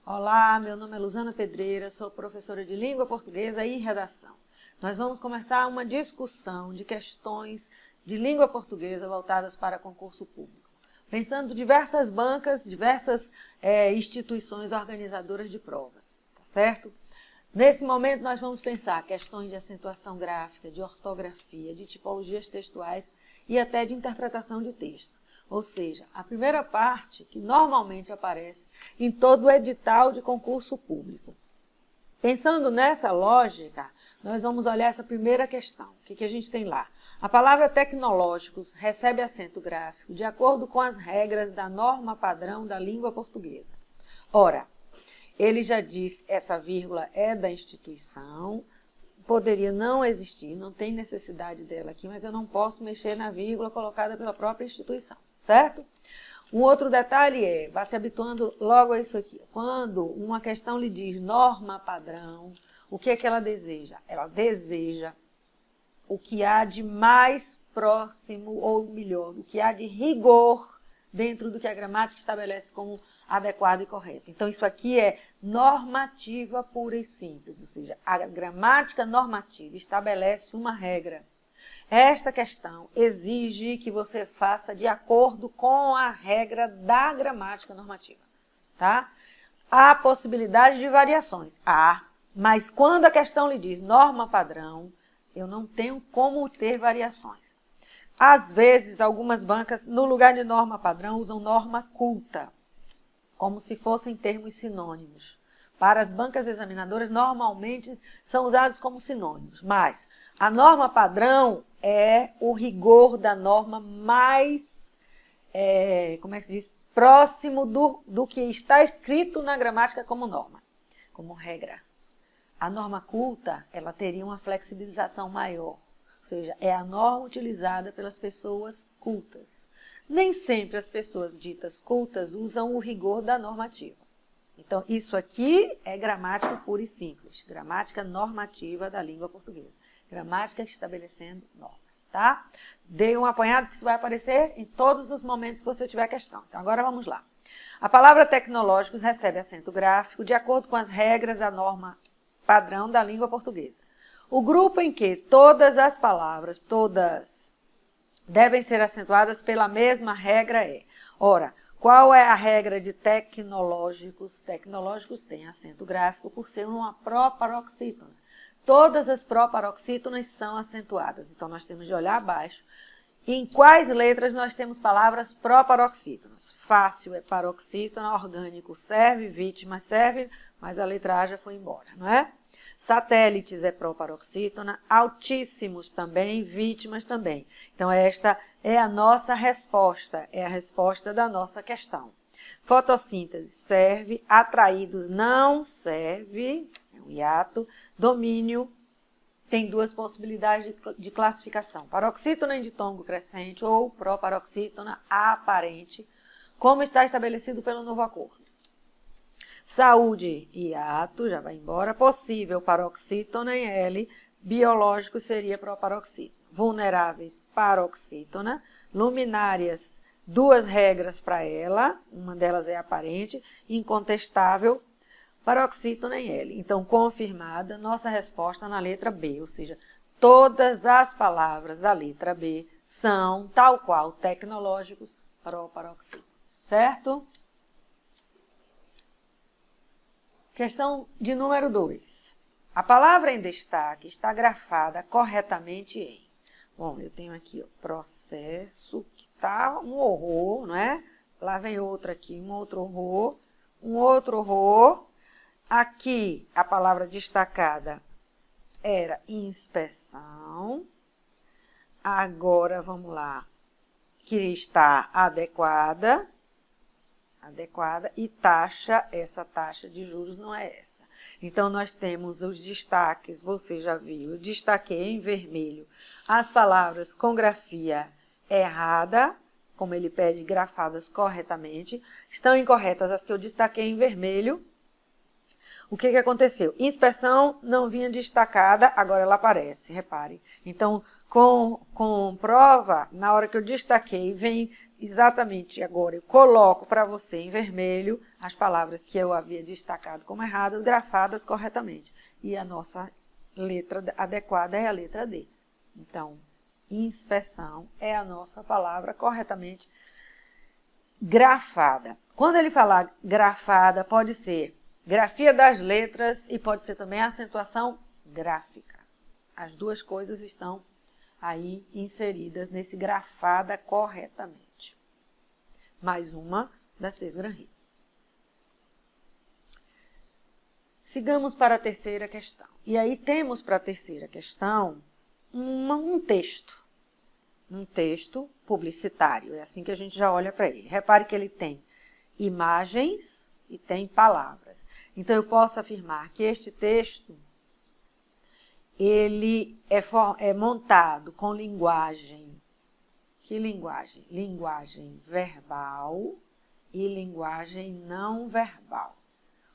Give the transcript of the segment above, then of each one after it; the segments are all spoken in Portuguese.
Olá, meu nome é Luzana Pedreira, sou professora de Língua Portuguesa e Redação. Nós vamos começar uma discussão de questões de língua portuguesa voltadas para concurso público, pensando diversas bancas, diversas instituições organizadoras de provas, tá certo? Nesse momento nós vamos pensar questões de acentuação gráfica, de ortografia, de tipologias textuais e até de interpretação de texto. Ou seja, a primeira parte que normalmente aparece em todo o edital de concurso público. Pensando nessa lógica, nós vamos olhar essa primeira questão. O que a gente tem lá? A palavra tecnológicos recebe acento gráfico de acordo com as regras da norma padrão da língua portuguesa. Ora, ele já diz essa vírgula é da instituição, poderia não existir, não tem necessidade dela aqui, mas eu não posso mexer na vírgula colocada pela própria instituição, certo? Um outro detalhe vá se habituando logo a isso aqui. Quando uma questão lhe diz norma padrão, o que é que ela deseja? Ela deseja o que há de mais próximo, ou melhor, o que há de rigor dentro do que a gramática estabelece como adequado e correto. Então, isso aqui é normativa pura e simples, ou seja, a gramática normativa estabelece uma regra. Esta questão exige que você faça de acordo com a regra da gramática normativa, tá? Há possibilidade de variações, mas quando a questão lhe diz norma padrão, eu não tenho como ter variações. Às vezes, algumas bancas, no lugar de norma padrão, usam norma culta, como se fossem termos sinônimos. Para as bancas examinadoras, normalmente são usados como sinônimos, mas a norma padrão é o rigor da norma mais, próximo do que está escrito na gramática como norma, como regra. A norma culta, ela teria uma flexibilização maior, ou seja, é a norma utilizada pelas pessoas cultas. Nem sempre as pessoas ditas cultas usam o rigor da normativa. Então, isso aqui é gramática pura e simples, gramática normativa da língua portuguesa. Gramática estabelecendo normas, tá? Dei um apanhado que isso vai aparecer em todos os momentos que você tiver questão. Então, agora vamos lá. A palavra tecnológicos recebe acento gráfico de acordo com as regras da norma padrão da língua portuguesa. O grupo em que todas as palavras, devem ser acentuadas pela mesma regra Ora, qual é a regra de tecnológicos? Tecnológicos têm acento gráfico por ser uma proparoxítona. Todas as proparoxítonas são acentuadas. Então, nós temos de olhar abaixo. Em quais letras nós temos palavras proparoxítonas? Fácil é paroxítona, orgânico serve, vítima serve, mas a letra A já foi embora, não é? Satélites é proparoxítona, altíssimos também, vítimas também. Então, esta é a nossa resposta, é a resposta da nossa questão. Fotossíntese serve, atraídos não serve, é um hiato. Domínio tem duas possibilidades de classificação. Paroxítona em ditongo crescente ou proparoxítona aparente, como está estabelecido pelo novo acordo. Saúde, hiato, já vai embora. Possível, paroxítona em L. Biológico seria proparoxítona. Vulneráveis, paroxítona. Luminárias, duas regras para ela. Uma delas é aparente. Incontestável, paroxítona em L. Então, confirmada, nossa resposta na letra B. Ou seja, todas as palavras da letra B são, tal qual, tecnológicos, proparoxítona. Certo? Questão de número 2. A palavra em destaque está grafada corretamente em... Bom, eu tenho aqui o processo, que está um horror, não é? Lá vem outra aqui, um outro horror. Aqui, a palavra destacada era inspeção. Agora, vamos lá, que está adequada, e taxa, essa taxa de juros não é essa. Então, nós temos os destaques, você já viu, eu destaquei em vermelho as palavras com grafia errada, como ele pede grafadas corretamente, estão incorretas as que eu destaquei em vermelho. O que aconteceu? Inspeção não vinha destacada, agora ela aparece, repare. Então, com prova, na hora que eu destaquei, vem exatamente agora, eu coloco para você em vermelho as palavras que eu havia destacado como erradas, grafadas corretamente. E a nossa letra adequada é a letra D. Então, inspeção é a nossa palavra corretamente grafada. Quando ele falar grafada, pode ser grafia das letras e pode ser também acentuação gráfica. As duas coisas estão aí inseridas nesse grafada corretamente. Mais uma da Cesgran-Rio. Sigamos para a terceira questão. E aí temos para a terceira questão um texto. Um texto publicitário. É assim que a gente já olha para ele. Repare que ele tem imagens e tem palavras. Então, eu posso afirmar que este texto ele é montado com linguagem. Que linguagem? Linguagem verbal e linguagem não verbal.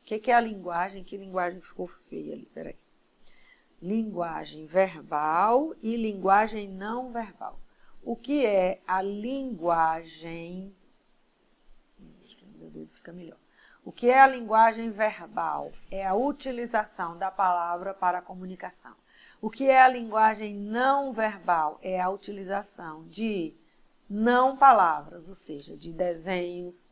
O que é a linguagem? Que linguagem ficou feia ali? Peraí. Linguagem verbal e linguagem não verbal. O que é a linguagem... Meu dedo fica melhor. O que é a linguagem verbal? É a utilização da palavra para a comunicação. O que é a linguagem não verbal? É a utilização de não palavras, ou seja, de desenhos,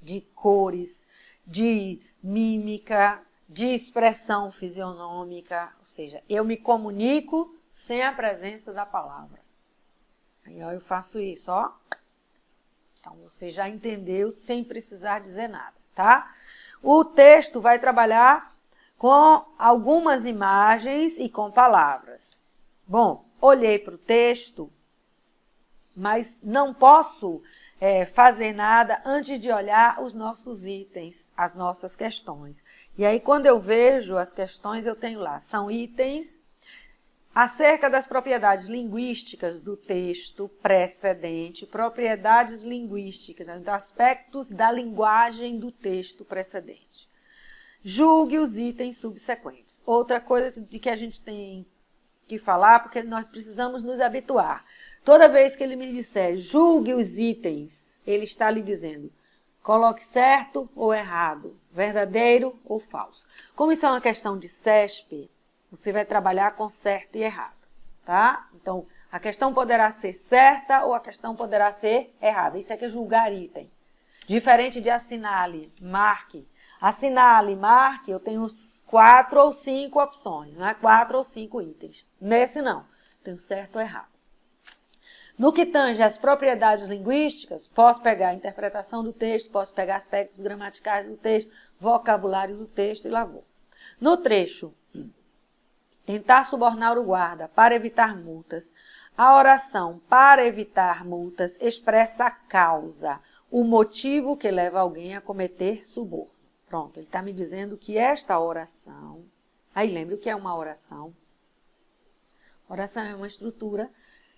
de cores, de mímica, de expressão fisionômica, ou seja, eu me comunico sem a presença da palavra. Aí ó, eu faço isso, ó. Então, você já entendeu sem precisar dizer nada, tá? O texto vai trabalhar com algumas imagens e com palavras. Bom, olhei para o texto, mas não posso fazer nada antes de olhar os nossos itens, as nossas questões. E aí, quando eu vejo as questões, eu tenho lá, são itens acerca das propriedades linguísticas do texto precedente, propriedades linguísticas, né, aspectos da linguagem do texto precedente. Julgue os itens subsequentes. Outra coisa de que a gente tem que falar, porque nós precisamos nos habituar. Toda vez que ele me disser julgue os itens, ele está lhe dizendo coloque certo ou errado, verdadeiro ou falso. Como isso é uma questão de CESP, você vai trabalhar com certo e errado, tá? Então, a questão poderá ser certa ou a questão poderá ser errada. Isso é que é julgar item. Diferente de assinale, marque. Assinale, marque, eu tenho 4 ou 5 opções, não é? 4 ou 5 itens. Nesse não, tenho certo ou errado. No que tange às propriedades linguísticas, posso pegar a interpretação do texto, posso pegar aspectos gramaticais do texto, vocabulário do texto e lá vou. No trecho, tentar subornar o guarda para evitar multas, a oração para evitar multas expressa a causa, o motivo que leva alguém a cometer suborno. Pronto, ele está me dizendo que esta oração... Aí lembre o que é uma oração. Oração é uma estrutura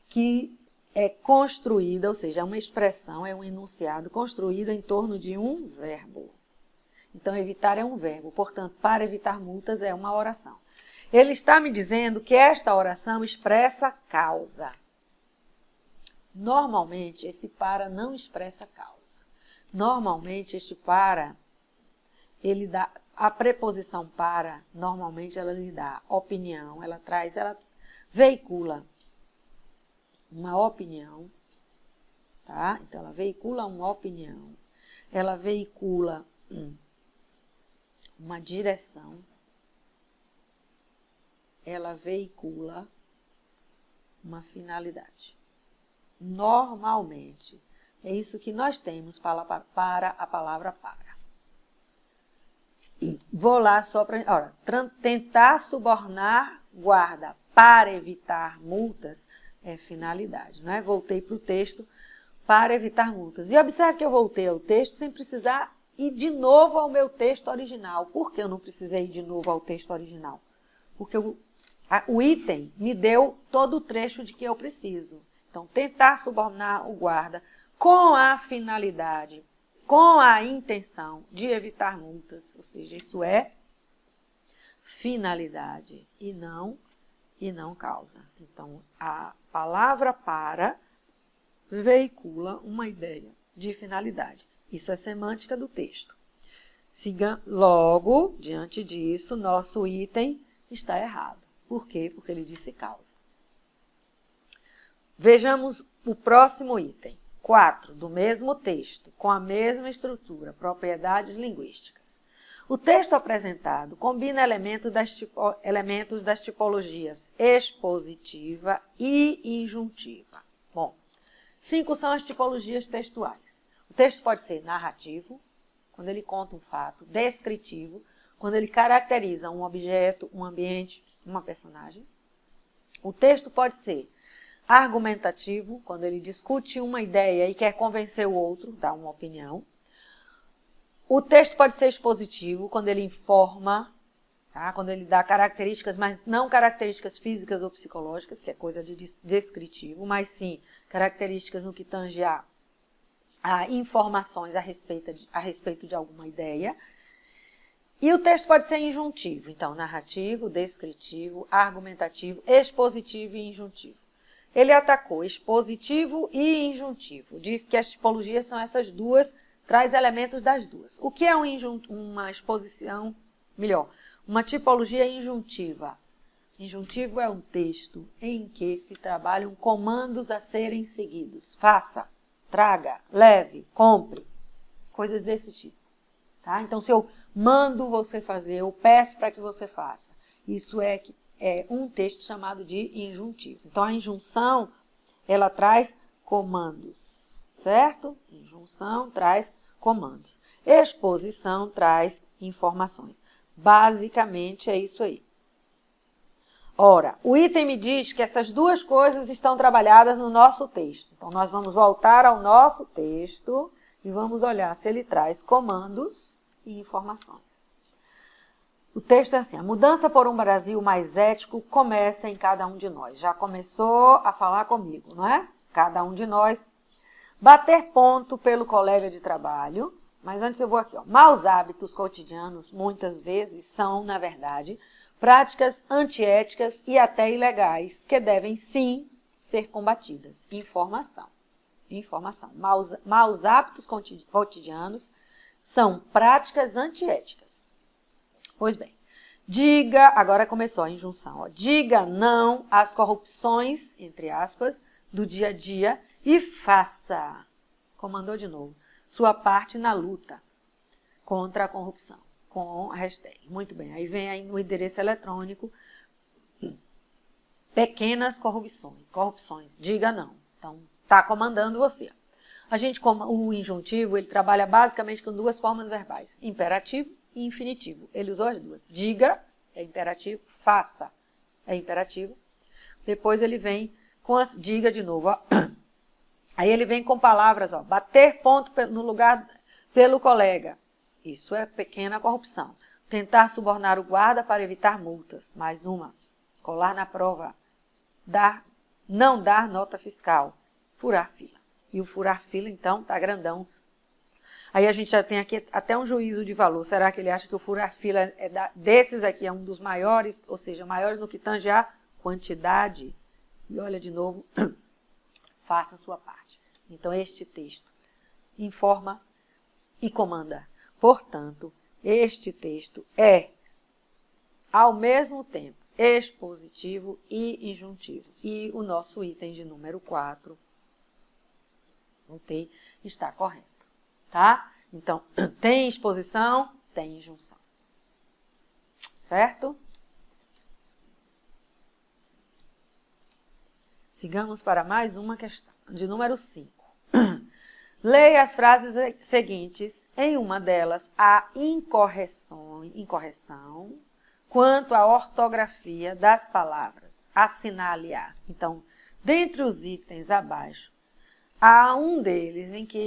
que é construída, ou seja, é uma expressão, é um enunciado construído em torno de um verbo. Então, evitar é um verbo, portanto, para evitar multas é uma oração. Ele está me dizendo que esta oração expressa causa. Normalmente, esse para não expressa causa. Normalmente, este para, ele dá, a preposição para, normalmente ela lhe dá opinião, ela veicula uma opinião, tá? Então, ela veicula uma opinião, ela veicula uma direção, ela veicula uma finalidade. Normalmente, é isso que nós temos para a palavra para. E vou lá só para... tentar subornar guarda para evitar multas é finalidade, não é? Voltei para o texto para evitar multas. E observe que eu voltei ao texto sem precisar ir de novo ao meu texto original. Por que eu não precisei ir de novo ao texto original? Porque o item me deu todo o trecho de que eu preciso. Então, tentar subornar o guarda com a finalidade, com a intenção de evitar multas, ou seja, isso é finalidade e não causa. Então, a palavra para veicula uma ideia de finalidade. Isso é semântica do texto. Logo, diante disso, nosso item está errado. Por quê? Porque ele disse causa. Vejamos o próximo item. 4, do mesmo texto, com a mesma estrutura, propriedades linguísticas. O texto apresentado combina elementos das tipologias expositiva e injuntiva. Bom, 5 são as tipologias textuais. O texto pode ser narrativo, quando ele conta um fato, descritivo, quando ele caracteriza um objeto, um ambiente, uma personagem. O texto pode ser argumentativo, quando ele discute uma ideia e quer convencer o outro, dá uma opinião. O texto pode ser expositivo, quando ele informa, tá? Quando ele dá características, mas não características físicas ou psicológicas, que é coisa de descritivo, mas sim características no que tange a informações a respeito de alguma ideia. E o texto pode ser injuntivo, então narrativo, descritivo, argumentativo, expositivo e injuntivo. Ele atacou expositivo e injuntivo. Diz que as tipologias são essas duas, traz elementos das duas. O que é uma exposição, melhor, uma tipologia injuntiva? Injuntivo é um texto em que se trabalham comandos a serem seguidos. Faça, traga, leve, compre, coisas desse tipo. Tá? Então, se eu mando você fazer, eu peço para que você faça. Isso é um texto chamado de injuntivo. Então, a injunção, ela traz comandos, certo? Injunção traz comandos. Exposição traz informações. Basicamente, é isso aí. Ora, o item me diz que essas duas coisas estão trabalhadas no nosso texto. Então, nós vamos voltar ao nosso texto e vamos olhar se ele traz comandos e informações. O texto é assim: a mudança por um Brasil mais ético começa em cada um de nós. Já começou a falar comigo, não é? Cada um de nós. Bater ponto pelo colega de trabalho. Mas antes eu vou aqui, ó. Maus hábitos cotidianos, muitas vezes, são, na verdade, práticas antiéticas e até ilegais, que devem, sim, ser combatidas. Informação. Maus hábitos cotidianos são práticas antiéticas. Pois bem, agora começou a injunção, ó. Diga não às corrupções, entre aspas, do dia a dia e faça, comandou de novo, sua parte na luta contra a corrupção, com a hashtag. Muito bem, aí vem aí no endereço eletrônico, pequenas corrupções, diga não. Então, está comandando você. O injuntivo, ele trabalha basicamente com duas formas verbais, imperativo e infinitivo. Ele usou as duas. Diga é imperativo, faça é imperativo. Depois ele vem com as diga de novo, ó. Aí ele vem com palavras, ó, bater ponto no lugar pelo colega. Isso é pequena corrupção. Tentar subornar o guarda para evitar multas. Mais uma. Colar na prova. Não dar nota fiscal. Furar fila. E o furar fila, então, tá grandão. Aí a gente já tem aqui até um juízo de valor. Será que ele acha que o furar fila desses aqui é um dos maiores, ou seja, maiores no que tange a quantidade? E olha de novo, faça a sua parte. Então, este texto informa e comanda. Portanto, este texto é, ao mesmo tempo, expositivo e injuntivo. E o nosso item de número 4, está correto. Tá? Então, tem exposição, tem injunção. Certo? Sigamos para mais uma questão, de número 5. Leia as frases seguintes. Em uma delas, há incorreção quanto à ortografia das palavras. Assinale-a. Então, dentre os itens abaixo, há um deles em que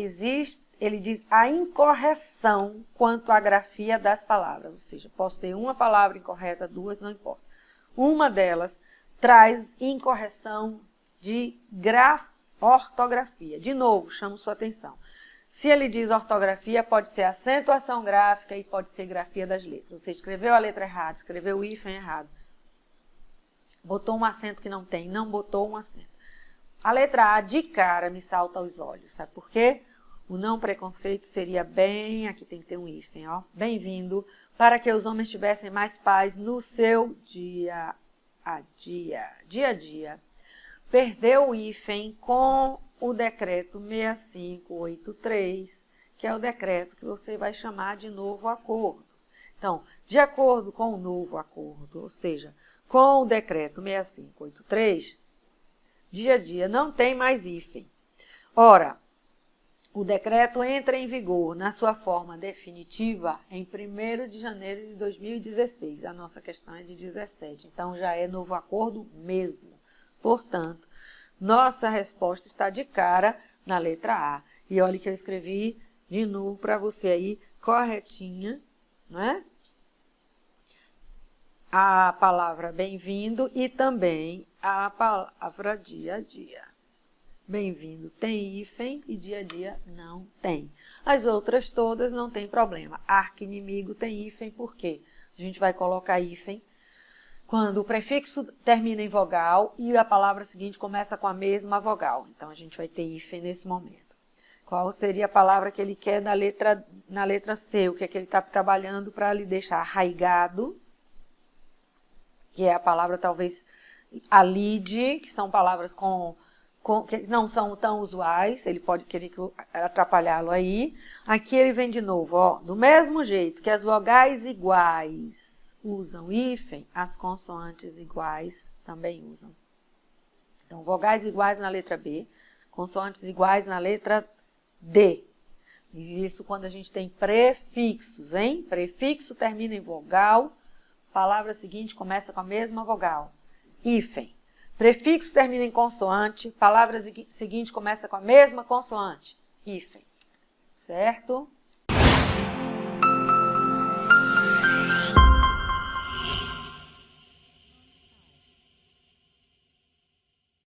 ele diz a incorreção quanto à grafia das palavras. Ou seja, posso ter uma palavra incorreta, duas, não importa. Uma delas traz incorreção de ortografia. De novo, chamo sua atenção. Se ele diz ortografia, pode ser acentuação gráfica e pode ser grafia das letras. Você escreveu a letra errada, escreveu o hífen errado. Botou um acento que não tem, não botou um acento. A letra A de cara me salta aos olhos, sabe por quê? O não preconceito seria bem, aqui tem que ter um hífen, ó. Bem-vindo, para que os homens tivessem mais paz no seu dia a dia. Perdeu o hífen com o decreto 6583, que é o decreto que você vai chamar de novo acordo. Então, de acordo com o novo acordo, ou seja, com o decreto 6583, dia a dia não tem mais hífen. Ora, o decreto entra em vigor na sua forma definitiva em 1º de janeiro de 2016. A nossa questão é de 17, então já é novo acordo mesmo. Portanto, nossa resposta está de cara na letra A. E olha que eu escrevi de novo para você aí, corretinha, né? A palavra bem-vindo e também a palavra dia a dia. Bem-vindo tem hífen e dia a dia não tem. As outras todas não tem problema. Arqui-inimigo tem hífen, por quê? A gente vai colocar hífen quando o prefixo termina em vogal e a palavra seguinte começa com a mesma vogal. Então, a gente vai ter hífen nesse momento. Qual seria a palavra que ele quer na letra C? O que é que ele está trabalhando para lhe deixar arraigado? Que é a palavra, talvez, alide, que são palavras que não são tão usuais. Ele pode querer atrapalhá-lo aí. Aqui ele vem de novo, ó. Do mesmo jeito que as vogais iguais usam hífen, as consoantes iguais também usam. Então, vogais iguais na letra B, consoantes iguais na letra D. Isso quando a gente tem prefixos, hein? Prefixo termina em vogal, palavra seguinte começa com a mesma vogal. Hífen. Prefixo termina em consoante, palavra seguinte começa com a mesma consoante. Hífen. Certo?